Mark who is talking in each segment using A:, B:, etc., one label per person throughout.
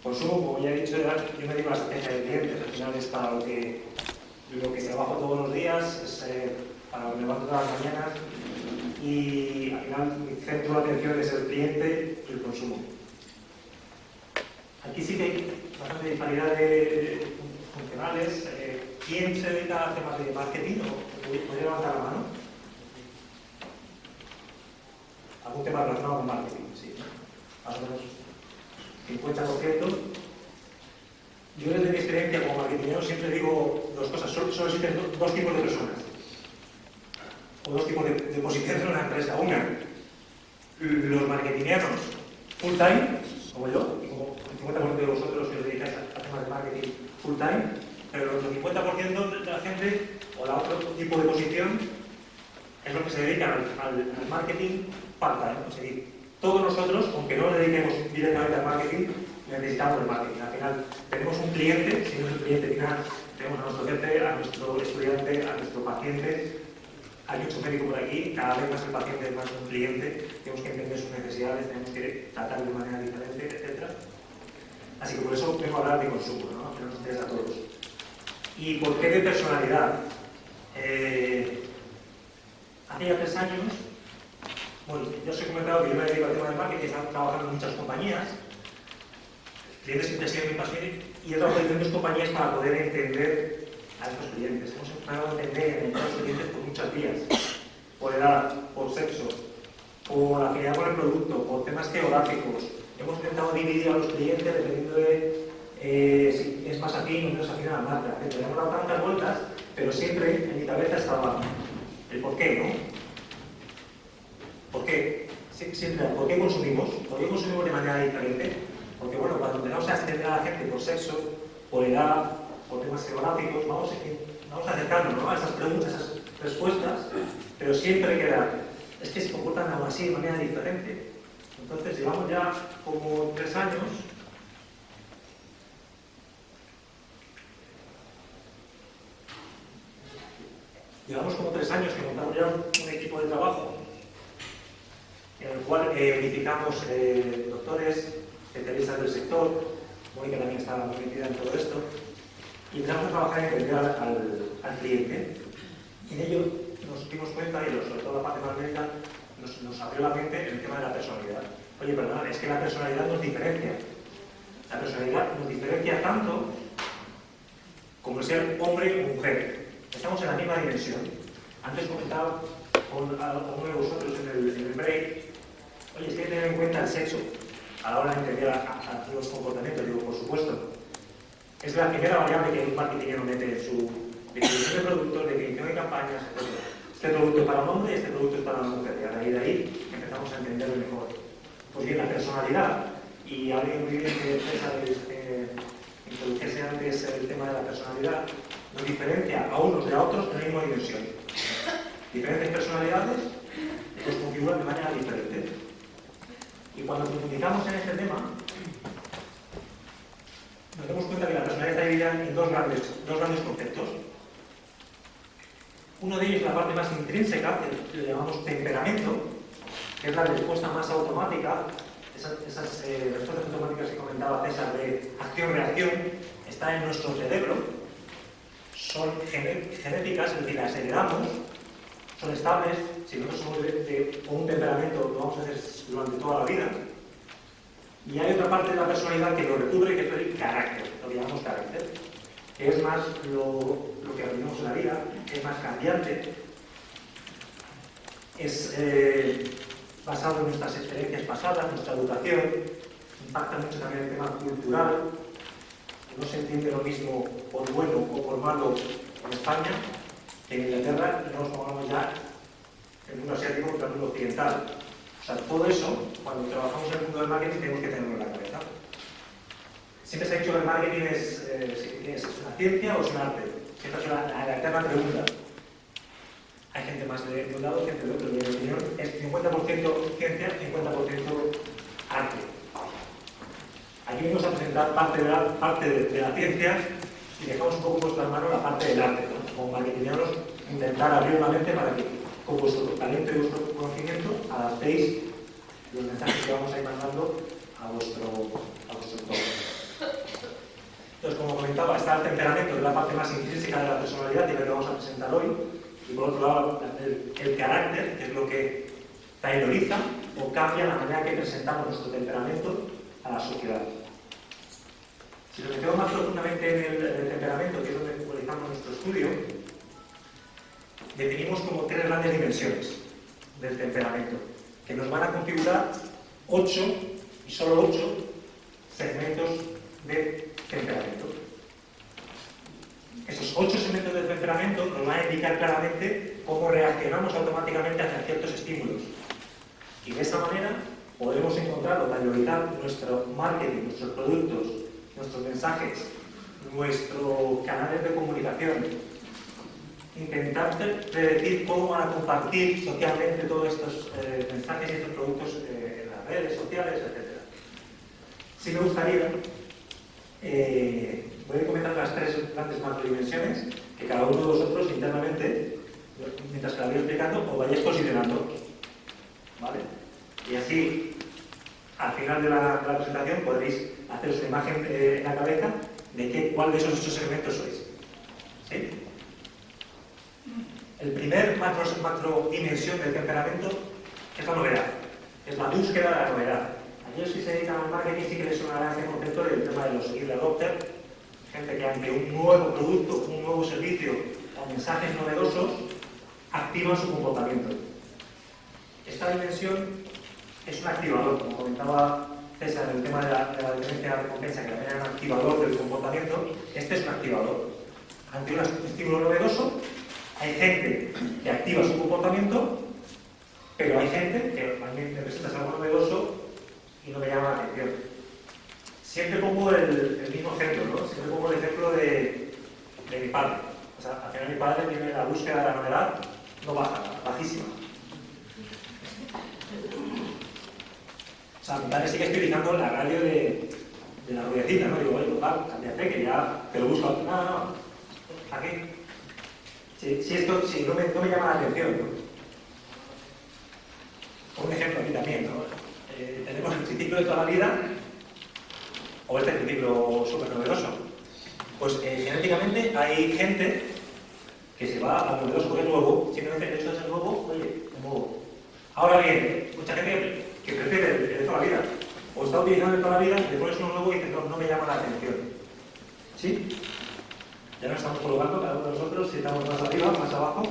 A: Consumo, como ya he dicho, yo me digo la estrategia de clientes. Al final es para lo que trabajo todos los días, es para lo que me levanto todas las mañanas, y al final mi centro de atención es el cliente y el consumo. Aquí sí que hay bastante disparidad de funcionales. ¿Quién se dedica a temas de marketing? ¿Podría levantar la mano? ¿Algún tema relacionado con marketing? Sí, más o menos 50%. Yo desde mi experiencia como marketingero siempre digo dos cosas. Solo existen dos tipos de personas, o dos tipos de posiciones en una empresa. Una, los marketingeros full time, como yo, y como el 50% de vosotros que os dedicáis a temas de marketing full time, pero el 50% de la gente, o la otro tipo de posición, es lo que se dedican al marketing part-time. Es decir, todos nosotros, aunque no nos dediquemos directamente al marketing, necesitamos el marketing. Al final tenemos un cliente, si no es el cliente final, tenemos a nuestro jefe, a nuestro estudiante, a nuestro paciente. Hay mucho médico por aquí, cada vez más el paciente es más un cliente, tenemos que entender sus necesidades, tenemos que tratarlo de manera diferente, etc. Así que por eso vengo a hablar de consumo, ¿no? Que nos interesa a todos. ¿Y por qué de personalidad? Hace ya 3 años, bueno, yo os he comentado que yo me dedico al tema del marketing, he estado trabajando en muchas compañías, clientes que siguen mi pasión, y he trabajado en diferentes compañías para poder entender a estos clientes. Hemos empezado a entender a los clientes por muchas vías: por edad, por sexo, por afinidad con el producto, por temas geográficos. Hemos intentado dividir a los clientes dependiendo de si es más afín o menos afín a la marca. Hemos dado tantas vueltas, pero siempre en mi cabeza estaba el por qué, ¿no? ¿Por qué? Siempre, ¿por qué consumimos? ¿Por qué consumimos de manera diferente? Porque, bueno, cuando empezamos a extender a la gente por sexo, por edad, por temas geográficos, vamos acercándonos, ¿no?, a esas preguntas, a esas respuestas, pero siempre queda, es que se comportan aún así de manera diferente. Entonces, llevamos ya como 3 años que montamos ya un equipo de trabajo en el cual unificamos doctores, especialistas del sector. Mónica también estaba muy metida en todo esto, y empezamos a trabajar en entender al cliente. Y en ello nos dimos cuenta, y sobre todo la parte más médica nos abrió la mente en el tema de la personalidad. Oye, perdón, es que la personalidad nos diferencia. La personalidad nos diferencia tanto como ser hombre o mujer. Estamos en la misma dimensión. Antes comentaba con alguno de vosotros en el break, oye, es que hay que tener en cuenta el sexo a la hora de entender a los comportamientos. Digo, por supuesto, es la primera variable que un marketingero mete en su definición de productos, definición de campañas, etc. Este producto es para un hombre y este producto es para una mujer. Y a raíz de ahí empezamos a entenderlo mejor. Pues bien, la personalidad, y alguien muy bien que introdujese antes el tema de la personalidad, nos diferencia a unos de a otros en la misma dimensión. Diferentes personalidades nos configuran de manera diferente. Y cuando profundizamos en este tema, nos damos cuenta que la personalidad está dividida en dos grandes conceptos. Uno de ellos es la parte más intrínseca, que le llamamos temperamento, que es la respuesta más automática. Esas respuestas automáticas que comentaba César de acción-reacción están en nuestro cerebro, son genéticas, es decir, las heredamos, son estables. Si nosotros somos con un temperamento, lo vamos a hacer durante toda la vida. Y hay otra parte de la personalidad que lo recubre, que es el carácter, lo que llamamos carácter, que es más lo que aprendemos en la vida, es más cambiante, es basado en nuestras experiencias pasadas, nuestra educación, impacta mucho también el tema cultural. No se entiende lo mismo por bueno o por malo en España que en Inglaterra, y no nos pongamos ya el mundo asiático contra el mundo occidental. O sea, todo eso, cuando trabajamos en el mundo del marketing, tenemos que tenerlo en la cabeza. Siempre se ha dicho que el marketing es una ciencia o es un arte. Siempre es la eterna pregunta. Hay gente más de un lado, gente de otro. Y en mi opinión es 50% ciencia, 50% arte. Aquí venimos a presentar parte de la ciencia y dejamos un poco en vuestras manos la parte del arte, ¿no? Como marketingeros, intentar abrir la mente para que con vuestro talento y vuestro conocimiento adaptéis los mensajes que vamos a ir mandando a vuestro entorno. Entonces, como comentaba, está el temperamento, que es la parte más intrínseca de la personalidad y la que vamos a presentar hoy. Y por otro lado, el carácter, que es lo que tailoriza o cambia la manera que presentamos nuestro temperamento a la sociedad. Si nos metemos más profundamente en el temperamento, que es donde focalizamos nuestro estudio, definimos como 3 grandes dimensiones del temperamento, que nos van a configurar 8, y solo 8, segmentos de temperamento. Esos 8 segmentos de temperamento nos van a indicar claramente cómo reaccionamos automáticamente hacia ciertos estímulos. Y de esa manera podremos encontrar o priorizar nuestro marketing, nuestros productos, nuestros mensajes, nuestros canales de comunicación. Intentar predecir cómo van a compartir socialmente todos estos mensajes y estos productos en las redes sociales, etc. Si me gustaría, voy a comentar las 3 grandes macrodimensiones que cada uno de vosotros internamente, mientras que la voy explicando, os vayáis posicionando. ¿Vale? Y así, al final de la presentación, podréis haceros una imagen en la cabeza de cuál de esos 8 segmentos sois. ¿Sí? El primer macrodimensión del temperamento es la novedad, es la búsqueda de la novedad. Aquellos que se dedican al marketing sí que les sonará este concepto del tema de los early adopters, gente que ante un nuevo producto, un nuevo servicio o mensajes novedosos activan su comportamiento. Esta dimensión es un activador, como comentaba César, el tema de la dependencia de la recompensa, que también es un activador del comportamiento. Este es un activador. Ante un estímulo novedoso, hay gente que activa su comportamiento, pero hay gente que a mí me presentas algo novedoso y no me llama la atención. Siempre pongo el mismo ejemplo, ¿no? Siempre pongo el ejemplo de mi padre. O sea, al final mi padre tiene la búsqueda de la novedad no baja, bajísima. O sea, mi padre sigue utilizando la radio de la ruedecita, ¿no? Digo, oye, total, cámbiate, que ya te lo busco. No, aquí. Si no me llama la atención, ¿no? Un ejemplo aquí también, ¿no? Tenemos el triciclo de toda la vida o este triciclo súper novedoso. Pues genéticamente hay gente que se va al novedoso porque es nuevo, simplemente el hecho de ser nuevo, oye, es nuevo. Ahora bien, mucha gente que prefiere el de toda la vida o está utilizando el de toda la vida, le pones uno nuevo y dice, no me llama la atención. ¿Sí? Ya nos estamos colocando cada uno de nosotros, si estamos más arriba, más abajo.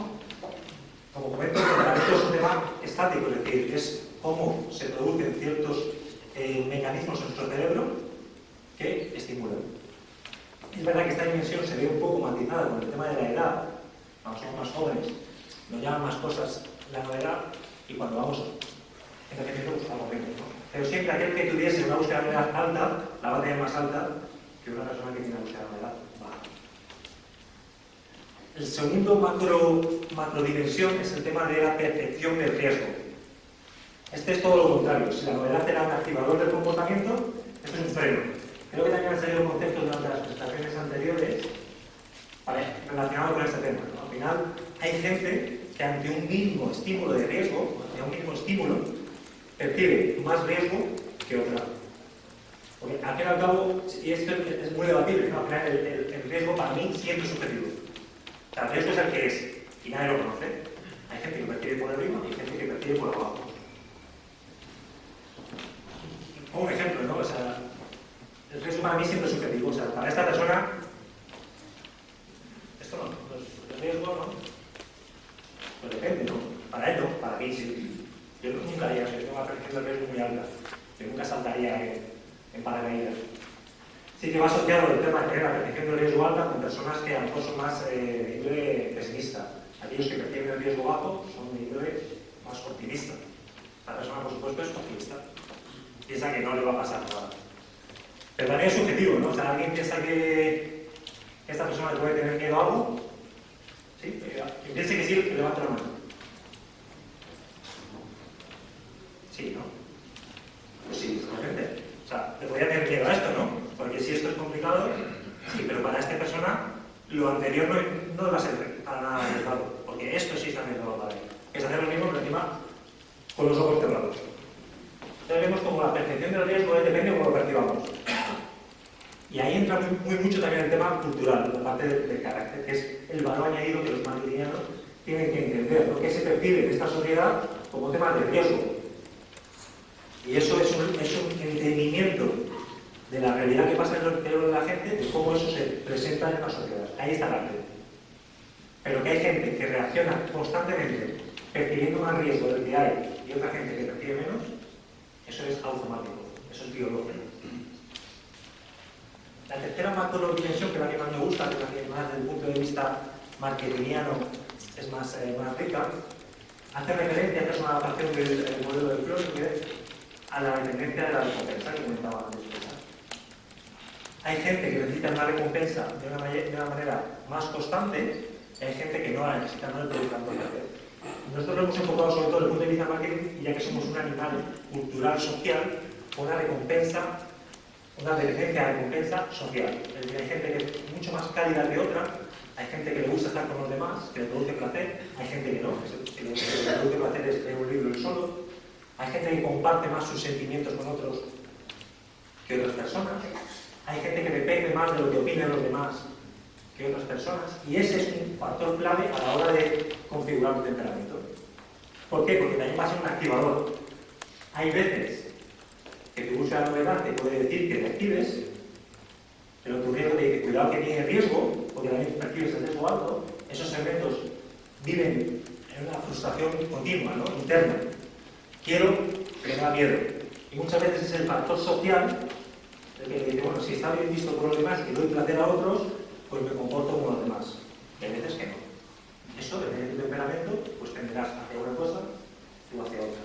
A: Como comento, el temperamento es un tema estático, es decir, es cómo se producen ciertos mecanismos en nuestro cerebro que estimulan. Es verdad que esta dimensión se ve un poco matizada con el tema de la edad. Cuando somos más jóvenes, nos llaman más cosas la novedad y cuando vamos envejeciendo buscamos menos, ¿no? Pero siempre aquel que tuviese una búsqueda de novedad alta, la va a tener más alta que una persona que tiene una búsqueda de novedad baja. El segundo macrodimensión es el tema de la percepción del riesgo. Este es todo lo contrario. Si la novedad era un activador del comportamiento, esto es un freno. Creo que también han salido conceptos durante las presentaciones anteriores relacionados con este tema, ¿no? Al final, hay gente que ante un mismo estímulo de riesgo, ante un mismo estímulo, percibe más riesgo que otra. Porque al fin y al cabo, y esto es muy debatible, ¿no? Al final el riesgo para mí siempre es subjetivo. O sea, el riesgo es el que es, y nadie lo conoce. Hay gente que percibe por arriba y hay gente que percibe por abajo. Pongo un ejemplo, ¿no? O sea, el riesgo para mí siempre es subjetivo. O sea, para esta persona, esto no es el riesgo, ¿no? Pues depende, ¿no? Para él no, para mí sí. Yo nunca haría eso, yo tengo una percepción de riesgo muy alta. Yo nunca saltaría en paracaídas. Sí que va asociado el tema de tener la percepción de riesgo alta con personas que a lo mejor son más de índole pesimista. Aquellos que perciben el riesgo bajo son de índole más optimista. La persona, por supuesto, es optimista. Piensa que no le va a pasar nada. Pero también es subjetivo, ¿no? O sea, alguien piensa que esta persona le puede tener miedo a algo. ¿Sí? Quien piense que sí, levanta la mano. Sí, ¿no? Pues sí, realmente. O sea, le podría tener miedo a esto, ¿no? Porque si esto es complicado, sí, pero para esta persona lo anterior no va a ser para nada arriesgado, porque esto sí está arriesgado para él. Es hacer lo mismo, pero encima con los ojos cerrados. Entonces vemos como la percepción del riesgo depende de cómo lo percibamos. Y ahí entra mucho también el tema cultural, la parte del carácter, que es el valor añadido que los marketingianos tienen que entender, ¿no? Que se percibe en esta sociedad como tema de riesgo. Y eso es un entendimiento de la realidad que pasa en el cerebro de la gente, de cómo eso se presenta en la sociedad. Ahí está el arte. Pero que hay gente que reacciona constantemente percibiendo más riesgo del que hay y otra gente que percibe menos, eso es automático, eso es biológico. La tercera macrodimensión, que es la que más me gusta, que es la que más desde el punto de vista marketingiano es más rica, hace referencia, que es una adaptación del modelo de Flores, a la dependencia de la recompensa que comentaba antes. Hay gente que necesita una recompensa de una manera más constante, y hay gente que no la necesita, no le produce tanto placer. Nosotros lo hemos enfocado sobre todo desde el punto de vista marketing, ya que somos un animal cultural social, con una recompensa, una dependencia de recompensa social. Es decir, hay gente que es mucho más cálida que otra, hay gente que le gusta estar con los demás, que le produce placer, hay gente que no, que le produce placer es leer un libro él solo, hay gente que comparte más sus sentimientos con otros que otras personas, hay gente que depende más de lo que opinan los demás que otras personas, y ese es un factor clave a la hora de configurar un temperamento. ¿Por qué? Porque también va a ser un activador. Hay veces que tu búsqueda de novedad te puede decir que te actives, pero tu riesgo te dice, cuidado que tiene riesgo, porque también percibes el riesgo alto. Esos segmentos viven en una frustración continua, ¿no? Interna. Quiero, pero me da miedo. Y muchas veces es el factor social el que dice, bueno, si está bien visto por los demás y doy placer a otros, pues me comporto como los demás. Y hay veces que no. Eso, depende de tu temperamento, pues tenderás hacia una cosa o hacia otra.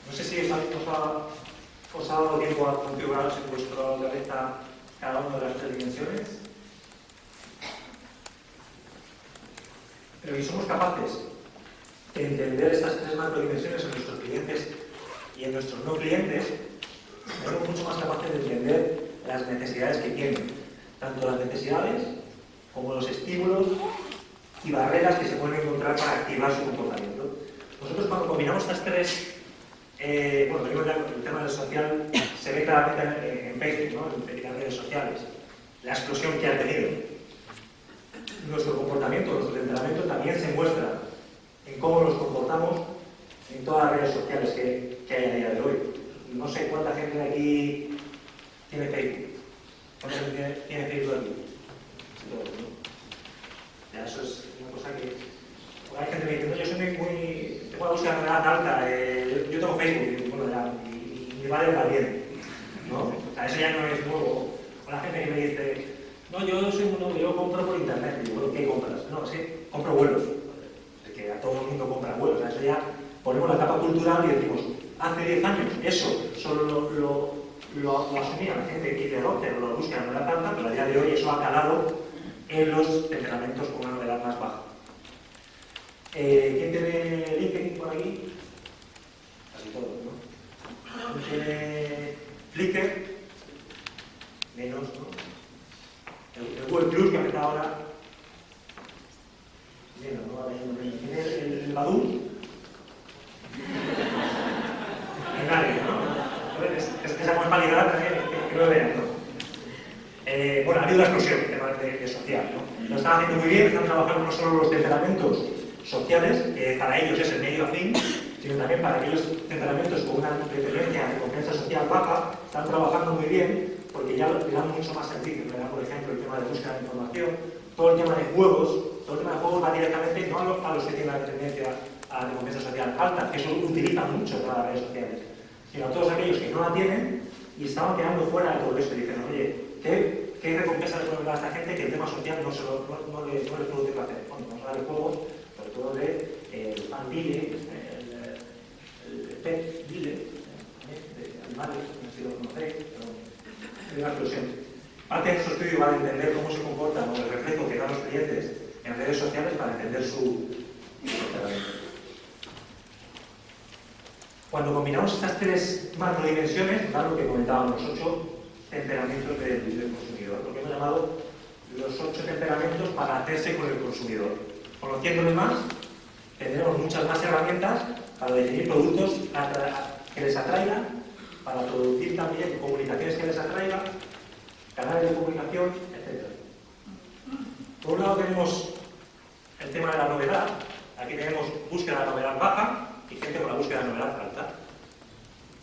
A: No sé si os ha dado tiempo a configuraros en vuestra cabeza cada una de las tres dimensiones. Pero si somos capaces de entender estas tres macrodimensiones en nuestros clientes y en nuestros no clientes, somos mucho más capaces de entender las necesidades que tienen, tanto las necesidades como los estímulos y barreras que se pueden encontrar para activar su comportamiento. Nosotros cuando combinamos estas tres, bueno, primero ya el tema del social se ve claramente en Facebook, ¿no? En las redes sociales, la explosión que ha tenido. Nuestro comportamiento, nuestro temperamento también se muestra en cómo nos comportamos en todas las redes sociales que hay a día de hoy. No sé cuánta gente de aquí tiene Facebook. ¿Cuánta gente tiene Facebook aquí? Ya, eso es una cosa que... Hay gente que me dice, no, yo soy muy... Tengo una búsqueda de edad alta, yo tengo Facebook, y bueno, ya, y mi madre también, ¿no? O sea, eso ya no es nuevo. O la gente que me dice, no, yo compro por internet. Y digo, ¿qué compras? No, sí, compro vuelos. Es que a todo el mundo compra vuelos. O sea, eso ya ponemos la capa cultural y decimos, hace 10 años eso solo lo asumía la gente que de Rotter, lo busca de manera tanta, pero a día de hoy eso ha calado en los temperamentos con una novedad más baja. ¿Quién tiene LinkedIn por aquí? Casi todos, ¿no? ¿Quién tiene Flickr? Menos, ¿no? El Google Plus que ha empezado ahora. Menos, ¿no? ¿Tiene el Badoo? Nadie, ¿no? Esa normalidad también que no lo vean, ¿no? Bueno, ha habido una explosión de social, ¿no? Lo están haciendo muy bien, están trabajando no solo los temperamentos sociales, que para ellos es el medio afín, sino también para aquellos temperamentos con una dependencia de recompensa social baja, están trabajando muy bien porque ya le dan mucho más servicio. Por ejemplo, el tema de búsqueda de información, todo el tema de juegos, va directamente no a los que tienen la dependencia a la recompensa social alta, que eso utilizan mucho para las redes sociales, sino a todos aquellos que no la tienen y estaban quedando fuera de todo esto y dicen, oye, ¿qué recompensa le podemos dar a esta gente que el tema social no les produce placer? Bueno, vamos a dar juegos, sobre todo de fan ville, el pet ville, de animales, no sé si lo conocéis, pero es una explosión. Parte de nuestro estudio va a entender cómo se comportan o el reflejo que dan los clientes en redes sociales para entender su comportamiento. Cuando combinamos estas tres macrodimensiones, dan lo que comentábamos, los 8 temperamentos del consumidor, lo que hemos llamado los 8 temperamentos para hacerse con el consumidor. Conociéndole más, tendremos muchas más herramientas para definir productos que les atraigan, para producir también comunicaciones que les atraigan, canales de comunicación, etc. Por un lado tenemos el tema de la novedad. Aquí tenemos búsqueda de novedad baja y gente con la búsqueda de novedad alta.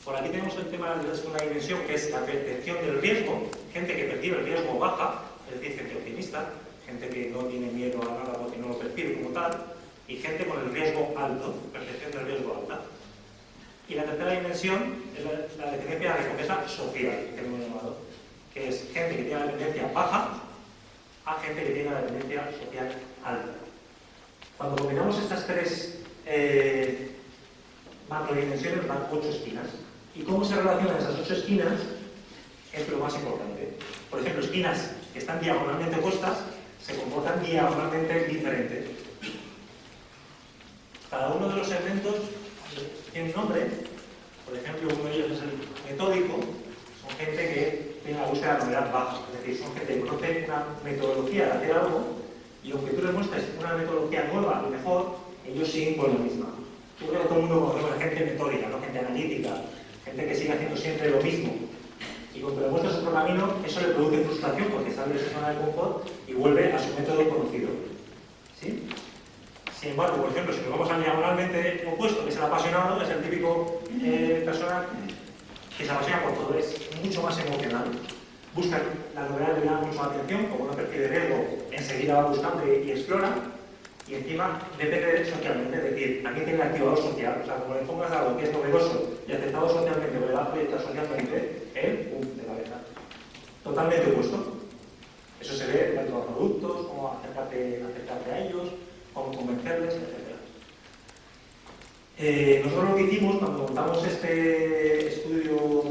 A: Por aquí tenemos el tema de la segunda dimensión, que es la percepción del riesgo. Gente que percibe el riesgo baja, es decir, gente optimista, gente que no tiene miedo a nada porque no lo percibe como tal, y gente con el riesgo alto, percepción del riesgo alta. Y la tercera dimensión es la dependencia de la recompensa social, que hemos llamado, que es gente que tiene la dependencia baja a gente que tiene la dependencia social alta. Cuando combinamos estas tres macrodimensiones, dan 8 esquinas. ¿Y cómo se relacionan esas 8 esquinas? Es lo más importante. Por ejemplo, esquinas que están diagonalmente opuestas se comportan diagonalmente diferentes. Cada uno de los segmentos tiene un nombre. Por ejemplo, uno de ellos es el metódico. Son gente que tiene la búsqueda de novedad baja. Es decir, son gente que conoce una metodología de hacer algo y aunque tú les muestres una metodología nueva, a lo mejor, ellos siguen con la misma. Yo creo que todo el mundo conoce a gente metódica, ¿no? Gente analítica, gente que sigue haciendo siempre lo mismo. Y cuando le muestras otro camino, eso le produce frustración porque sale de su zona de confort y vuelve a su método conocido. ¿Sí? Sin embargo, por ejemplo, si nos vamos al diagonalmente opuesto, que es el apasionado, es el típico persona que se apasiona por todo, es mucho más emocional. Busca la novedad, le llama mucho la atención, como no percibe riesgo, enseguida va buscando y explora. Y encima depende socialmente, es decir, aquí tiene el activador social, o sea, como le pongas algo que es novedoso y aceptado socialmente o le va a proyectar socialmente, él, de cabeza. Totalmente opuesto. Eso se ve tanto a productos, como acercarte a ellos, cómo convencerles, etc. Nosotros lo que hicimos cuando montamos este estudio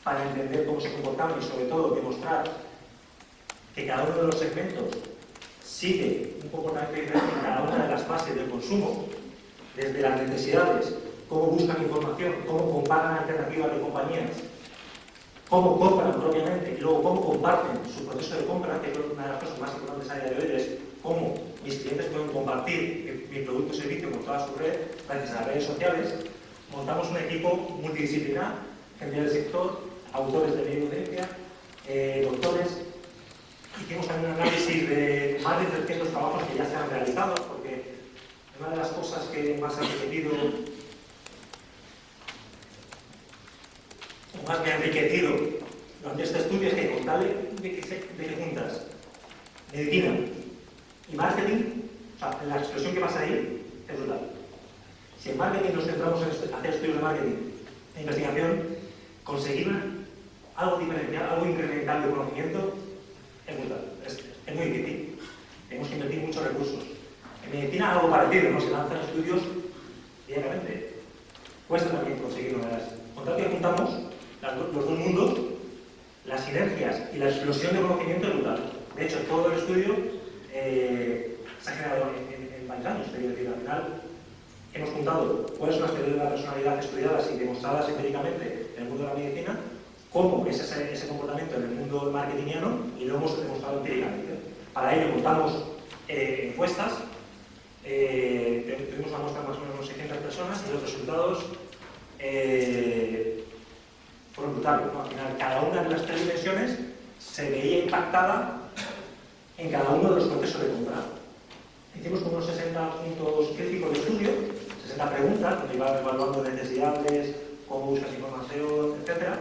A: para entender cómo se comportaban y sobre todo demostrar que cada uno de los segmentos sigue un comportamiento diferente en cada una de las fases del consumo, desde las necesidades, cómo buscan información, cómo comparan alternativas de compañías, cómo compran propiamente y luego cómo comparten su proceso de compra, que es una de las cosas más importantes a día de hoy, es cómo mis clientes pueden compartir mi producto o servicio con toda su red gracias a las redes sociales. Montamos un equipo multidisciplinar, gente del sector, autores de medio de ciencia, doctores. Hicimos también un análisis de más de 300 trabajos que ya se han realizado, porque una de las cosas que más han repetido, o más que han enriquecido durante este estudio es que con tal de que juntas medicina y marketing, o sea, la explosión que pasa ahí es brutal. Si en marketing nos centramos en hacer estudios de marketing e investigación, conseguir algo diferencial, algo incremental de conocimiento, es brutal, es muy difícil. Tenemos que invertir muchos recursos. En medicina algo parecido, ¿no? Se lanzan estudios diariamente. Cuesta también conseguir novedades. Con tal que juntamos los dos mundos, las sinergias y la explosión de conocimiento es brutal. De hecho, todo el estudio se ha generado en varios años. Es decir, al final hemos juntado cuáles son las teorías de la personalidad estudiadas y demostradas empíricamente en el mundo de la medicina, cómo es ese comportamiento en el mundo marketingiano y lo hemos demostrado empíricamente. Para ello montamos encuestas, tuvimos una muestra de más o menos 600 personas y los resultados fueron brutales, ¿no? Al final, cada una de las 3 dimensiones se veía impactada en cada uno de los procesos de compra. Hicimos como unos 60 puntos críticos de estudio, 60 preguntas, donde iba evaluando necesidades, cómo buscas información, etc.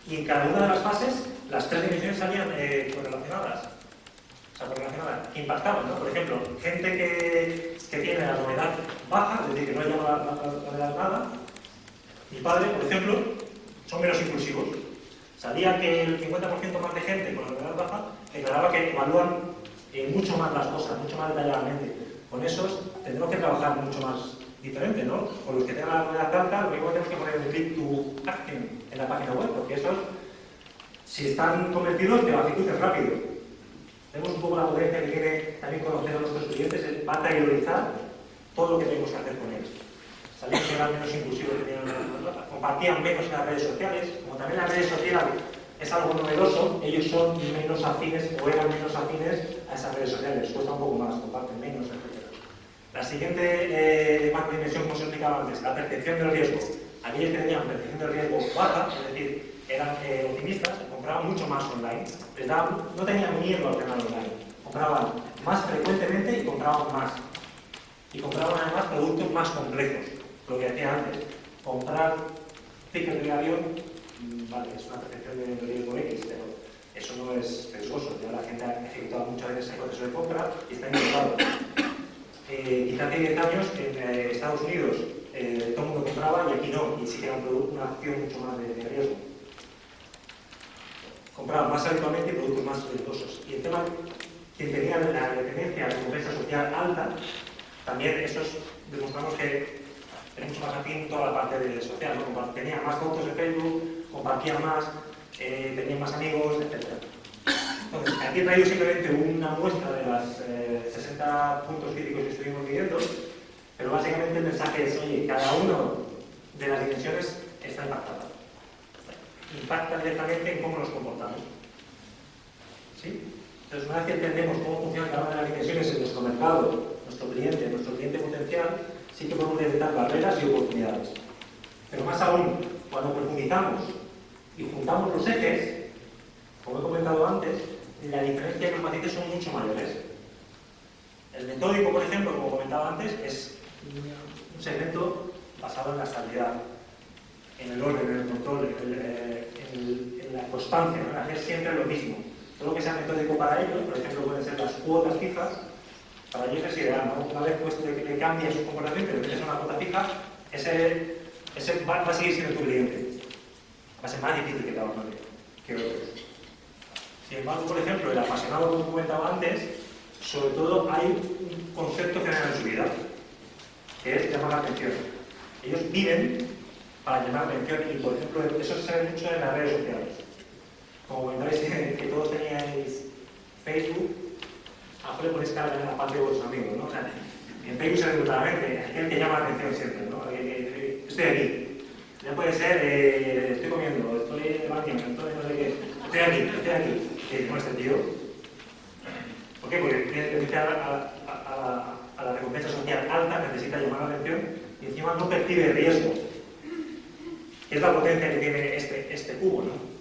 A: Y en cada una de las fases, las 3 dimensiones salían correlacionadas. O sea, correlacionadas, que impactaban, ¿no? Por ejemplo, gente que tiene la novedad baja, es decir, que no le llama la novedad nada. Mi padre, por ejemplo, son menos impulsivos. Sabía que el 50% más de gente con la novedad baja declaraba que evalúan mucho más las cosas, mucho más detalladamente. Con esos tendremos que trabajar mucho más diferente, ¿no? Con los que tengan la novedad alta, lo único que tenemos que poner es el click to action en la página web, porque esos, si están convertidos, te lo ejecuten rápido. Vemos un poco la potencia que tiene también conocer a nuestros clientes, va a priorizar todo lo que tenemos que hacer con ellos. Salían que eran menos impulsivos, compartían menos en las redes sociales, como también las redes sociales es algo novedoso, ellos son menos afines o eran menos afines a esas redes sociales, cuesta un poco más, comparten menos, etc. La siguiente macrodimensión, como os explicaba antes, la percepción del riesgo. aquellos que tenían percepción de riesgo baja, es decir, eran optimistas, compraban mucho más online, no tenían miedo al canal online, compraban más frecuentemente y compraban más. Y compraban además productos más complejos, lo que decía antes, comprar tickets de avión, vale, es una percepción de riesgo X, pero eso no es riesgoso, ya la gente ha ejecutado muchas veces el proceso de compra y está interesado. Quizá hace 10 años en Estados Unidos todo el mundo compraba y aquí no, y sí que era una acción mucho más de riesgo. Compraban más habitualmente y productos más riesgosos. Y el tema, quien tenía la dependencia de recompensa social alta, también esos demostramos que tenemos más afín toda la parte de social, ¿no? Tenía más fotos de Facebook, compartía más, tenía más amigos, etc. Entonces, aquí he traído simplemente una muestra de las 60 puntos críticos que estuvimos midiendo, pero básicamente el mensaje es, oye, cada uno de las dimensiones está impactada. Impacta directamente en cómo nos comportamos. ¿Sí? Entonces, una vez que entendemos cómo funciona cada una de las dimensiones en nuestro mercado, nuestro cliente potencial, sí que podemos detectar barreras y oportunidades. Pero más aún, cuando profundizamos y juntamos los ejes, como he comentado antes, la diferencia de los matices son mucho mayores. El metódico, por ejemplo, como comentaba antes, es un segmento basado en la estabilidad, en el orden, en el control, en la constancia, en hacer siempre lo mismo. Todo lo que sea metódico para ellos, por ejemplo, pueden ser las cuotas fijas, para ellos es ideal, ¿no? Una vez puesto de que cambie su comportamiento, pero tienes una cuota fija, ese va a seguir siendo tu cliente. Va a ser más difícil que te abandone que otros. Sin embargo, por ejemplo, el apasionado, como comentaba antes, sobre todo hay un concepto general en su vida, que es llamar la atención. Ellos viven para llamar la atención y, por ejemplo, eso se sabe mucho en las redes sociales. Como comentáis que todos teníais Facebook, a lo mejor le ponéis cara en la parte de vuestros amigos, ¿no? O sea, en Facebook se ve claramente, hay gente que llama la atención siempre, ¿no? Estoy aquí. Ya puede ser, estoy comiendo, estoy en el baño, estoy no sé qué. Estoy aquí. ¿Qué es este tío? ¿Por qué? Porque tiene a la recompensa social alta, necesita llamar la atención y encima no percibe riesgo. Es la potencia que tiene este cubo, ¿no?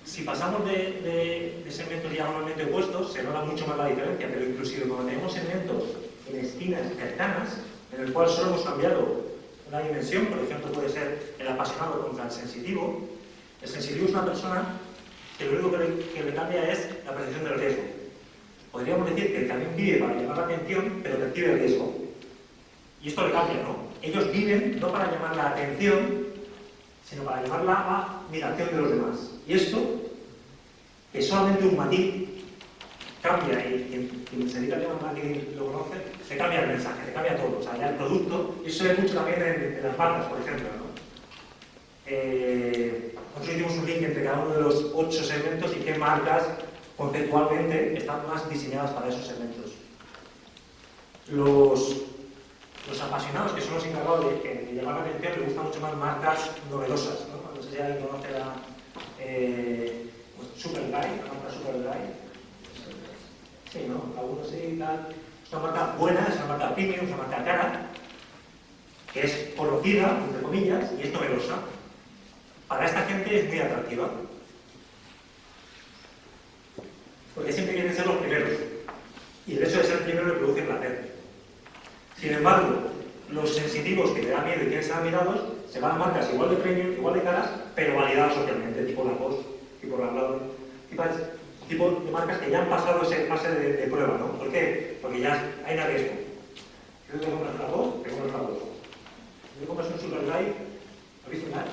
A: Si pasamos de segmentos diagonalmente opuestos, se nota mucho más la diferencia, pero inclusive cuando tenemos segmentos en esquinas cercanas, en el cual solo hemos cambiado una dimensión, por ejemplo puede ser el apasionado contra el sensitivo es una persona que lo único que le cambia es la percepción del riesgo. Podríamos decir que también vive para llamar la atención, pero percibe el riesgo. Y esto le cambia, ¿no? Ellos viven no para llamar la atención, sino para llamar la admiración de los demás. Y esto, que solamente un matiz cambia, y quien se dedica al tema marketing lo conoce, se cambia el mensaje, se cambia todo, o sea, ya el producto, y eso se ve mucho también en las marcas, por ejemplo, ¿no? Nosotros hicimos un link entre cada uno de los 8 segmentos y qué marcas conceptualmente están más diseñadas para esos segmentos. Los apasionados, que son los encargados de llamar la atención, les gustan mucho más marcas novedosas, ¿no? No sé si alguien conoce la Superguy, la marca Superguy. Sí, ¿no? Algunos sí, tal. Es una marca buena, es una marca premium, es una marca cara, que es conocida, entre comillas, y es novedosa. Para esta gente es muy atractiva. Porque siempre quieren ser los primeros. Y el hecho de ser primero le produce placer. Sin embargo, los sensitivos que le dan miedo y quieren ser admirados, se van a marcas igual de premium, igual de caras, pero validadas socialmente, tipo Lacoste, tipo Revlon, tipo de marcas que ya han pasado esa fase de prueba, ¿no? ¿Por qué? Porque ya hay un riesgo. Si tú te compras una Lacoste, te compras una Lacoste. Si tú compras un Superguy, ¿lo viste nada?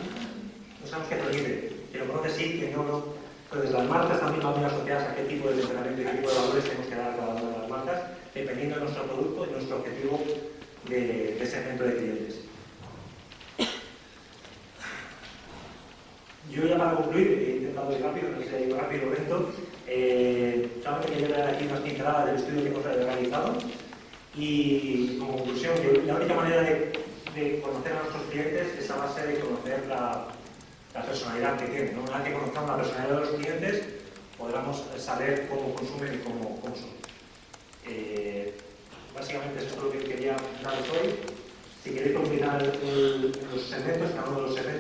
A: No sabemos qué permite. Que lo conoce sí, que no. Entonces, las marcas también van muy asociadas a qué tipo de entrenamiento y qué tipo de valores tenemos que dar a cada una de las marcas, dependiendo de nuestro producto y nuestro objetivo de segmento de clientes. Yo ya para concluir, he intentado ir rápido, no sé si he ido rápido o lento, solamente quería dar aquí unas pinceladas del estudio que hemos realizado y como conclusión, que la única manera de conocer a nuestros clientes es a base de conocer la personalidad que tienen, ¿no? Una vez que conozcamos la personalidad de los clientes, podremos saber cómo consumen y cómo son. Básicamente eso es todo lo que quería daros hoy. Si queréis profundizar en los segmentos, cada uno de los segmentos,